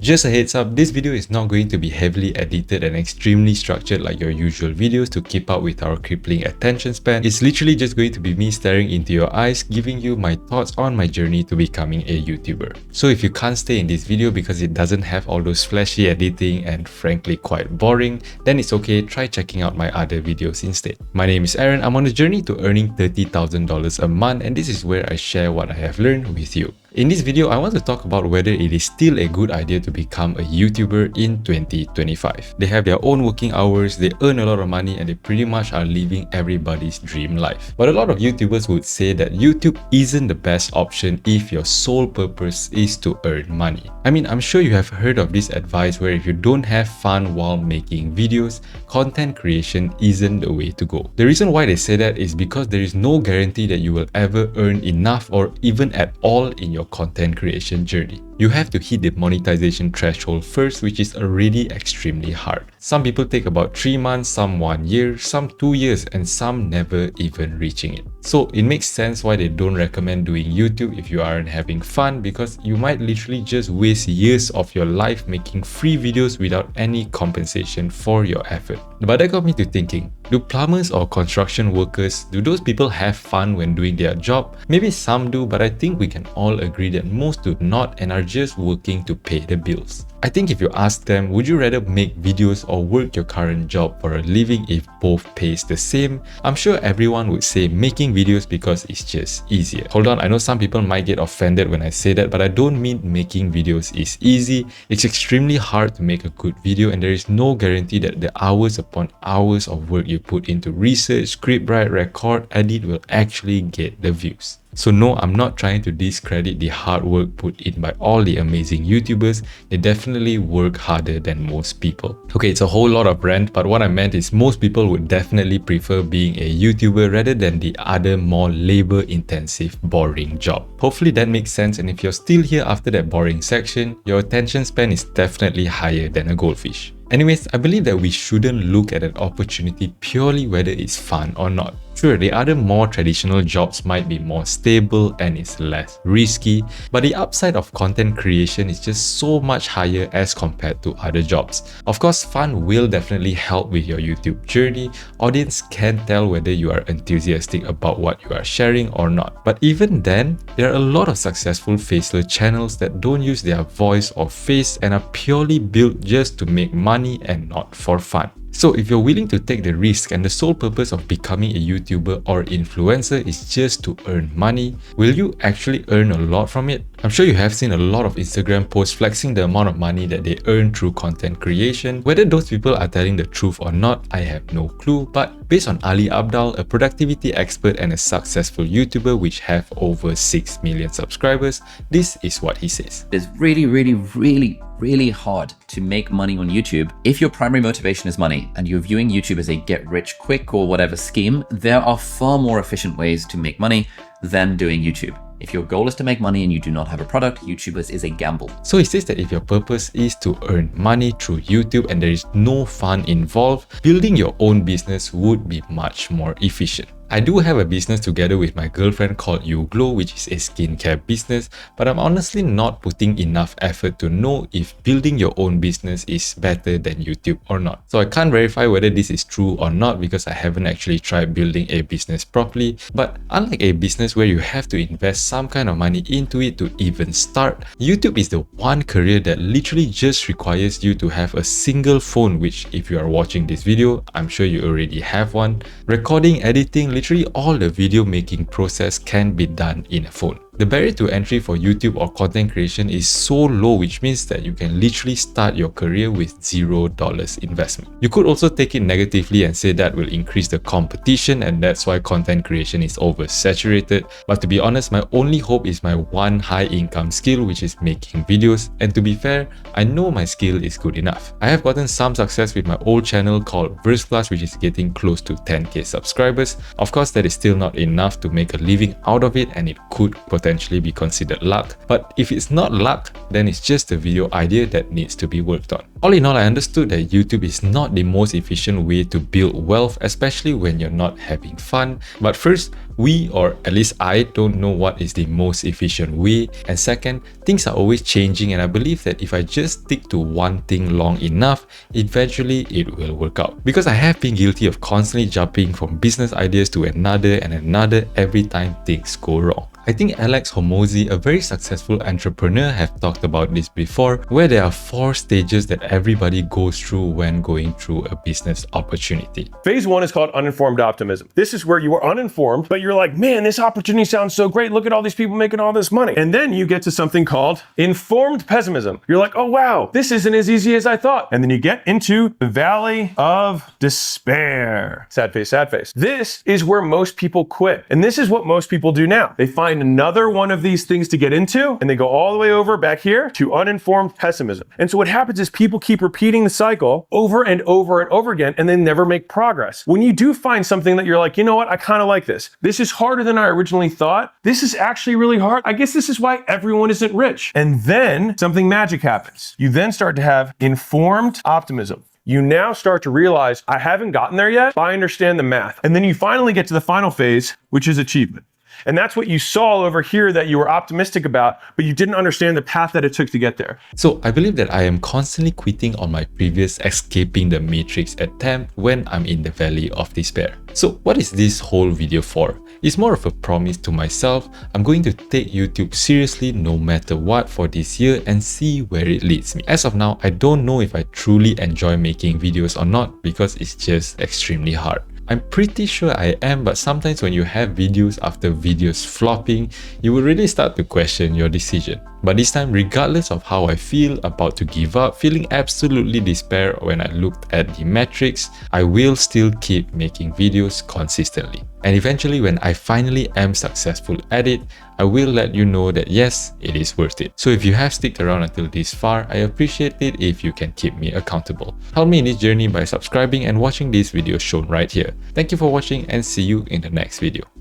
Just a heads up, this video is not going to be heavily edited and extremely structured like your usual videos to keep up with our crippling attention span. It's literally just going to be me staring into your eyes, giving you my thoughts on my journey to becoming a YouTuber. So if you can't stay in this video because it doesn't have all those flashy editing and frankly quite boring, then it's okay, try checking out my other videos instead. My name is Aaron, I'm on a journey to earning $30,000 a month, and this is where I share what I have learned with you. In this video, I want to talk about whether it is still a good idea to become a YouTuber in 2025. They have their own working hours, they earn a lot of money, and they pretty much are living everybody's dream life. But a lot of YouTubers would say that YouTube isn't the best option if your sole purpose is to earn money. I mean, I'm sure you have heard of this advice where if you don't have fun while making videos, content creation isn't the way to go. The reason why they say that is because there is no guarantee that you will ever earn enough or even at all in your content creation journey. You have to hit the monetization threshold first, which is already extremely hard. Some people take about 3 months, some 1 year, some 2 years, and some never even reaching it. So it makes sense why they don't recommend doing YouTube if you aren't having fun, because you might literally just waste years of your life making free videos without any compensation for your effort. But that got me to thinking, do plumbers or construction workers, do those people have fun when doing their job? Maybe some do, but I think we can all agree that most do not and are just working to pay the bills. I think if you ask them, would you rather make videos or work your current job for a living if both pays the same? I'm sure everyone would say making videos because it's just easier. Hold on, I know some people might get offended when I say that, but I don't mean making videos is easy. It's extremely hard to make a good video, and there is no guarantee that the hours upon hours of work you put into research, scriptwrite, record, edit will actually get the views. So no, I'm not trying to discredit the hard work put in by all the amazing YouTubers. They definitely work harder than most people. Okay, it's a whole lot of rant, but what I meant is most people would definitely prefer being a YouTuber rather than the other more labor-intensive, boring job. Hopefully that makes sense, and if you're still here after that boring section, your attention span is definitely higher than a goldfish. Anyways, I believe that we shouldn't look at an opportunity purely whether it's fun or not. Sure, the other more traditional jobs might be more stable and it's less risky, but the upside of content creation is just so much higher as compared to other jobs. Of course, fun will definitely help with your YouTube journey. Audience can tell whether you are enthusiastic about what you are sharing or not. But even then, there are a lot of successful faceless channels that don't use their voice or face and are purely built just to make money and not for fun. So if you're willing to take the risk and the sole purpose of becoming a YouTuber or influencer is just to earn money, will you actually earn a lot from it? I'm sure you have seen a lot of Instagram posts flexing the amount of money that they earn through content creation. Whether those people are telling the truth or not, I have no clue, but based on Ali Abdal, a productivity expert and a successful YouTuber which have over 6 million subscribers, this is what he says. It's really hard to make money on YouTube. If your primary motivation is money and you're viewing YouTube as a get rich quick or whatever scheme, there are far more efficient ways to make money than doing YouTube. If your goal is to make money and you do not have a product, YouTubers is a gamble. So he says that if your purpose is to earn money through YouTube and there is no fun involved, building your own business would be much more efficient. I do have a business together with my girlfriend called You Glow, which is a skincare business, but I'm honestly not putting enough effort to know if building your own business is better than YouTube or not. So I can't verify whether this is true or not because I haven't actually tried building a business properly. But unlike a business where you have to invest some kind of money into it to even start, YouTube is the one career that literally just requires you to have a single phone, which if you are watching this video, I'm sure you already have one. Recording, editing, literally all the video making process can be done in a phone. The barrier to entry for YouTube or content creation is so low, which means that you can literally start your career with $0 investment. You could also take it negatively and say that will increase the competition and that's why content creation is oversaturated. But to be honest, my only hope is my one high income skill, which is making videos. And to be fair, I know my skill is good enough. I have gotten some success with my old channel called Verse Class, which is getting close to 10k subscribers. Of course, that is still not enough to make a living out of it and it could potentially be considered luck. But if it's not luck, then it's just a video idea that needs to be worked on. All in all, I understood that YouTube is not the most efficient way to build wealth, especially when you're not having fun. But first, we, or at least I, don't know what is the most efficient way. And second, things are always changing, and I believe that if I just stick to one thing long enough, eventually it will work out. Because I have been guilty of constantly jumping from business ideas to another and another every time things go wrong. I think Alex Hormozi, a very successful entrepreneur, have talked about this before, where there are 4 stages that everybody goes through when going through a business opportunity. Phase 1 is called uninformed optimism. This is where you are uninformed, but you're like, man, this opportunity sounds so great. Look at all these people making all this money. And then you get to something called informed pessimism. You're like, oh wow, this isn't as easy as I thought. And then you get into the valley of despair. Sad face, sad face. This is where most people quit. And this is what most people do now. They find another one of these things to get into, and they go all the way over back here to uninformed pessimism. And so what happens is people keep repeating the cycle over and over and over again, and they never make progress. When you do find something that you're like, you know what, I kind of like this. This is harder than I originally thought. This is actually really hard. I guess this is why everyone isn't rich. And then something magic happens. You then start to have informed optimism. You now start to realize, I haven't gotten there yet, but I understand the math. And then you finally get to the final phase, which is achievement. And that's what you saw over here that you were optimistic about, but you didn't understand the path that it took to get there. So I believe that I am constantly quitting on my previous escaping the matrix attempt when I'm in the valley of despair. So what is this whole video for? It's more of a promise to myself. I'm going to take YouTube seriously no matter what for this year and see where it leads me. As of now, I don't know if I truly enjoy making videos or not because it's just extremely hard. I'm pretty sure I am, but sometimes when you have videos after videos flopping, you will really start to question your decision. But this time, regardless of how I feel about to give up, feeling absolutely despair when I looked at the metrics, I will still keep making videos consistently. And eventually, when I finally am successful at it, I will let you know that yes, it is worth it. So if you have stuck around until this far, I appreciate it if you can keep me accountable. Help me in this journey by subscribing and watching these videos shown right here. Thank you for watching and see you in the next video.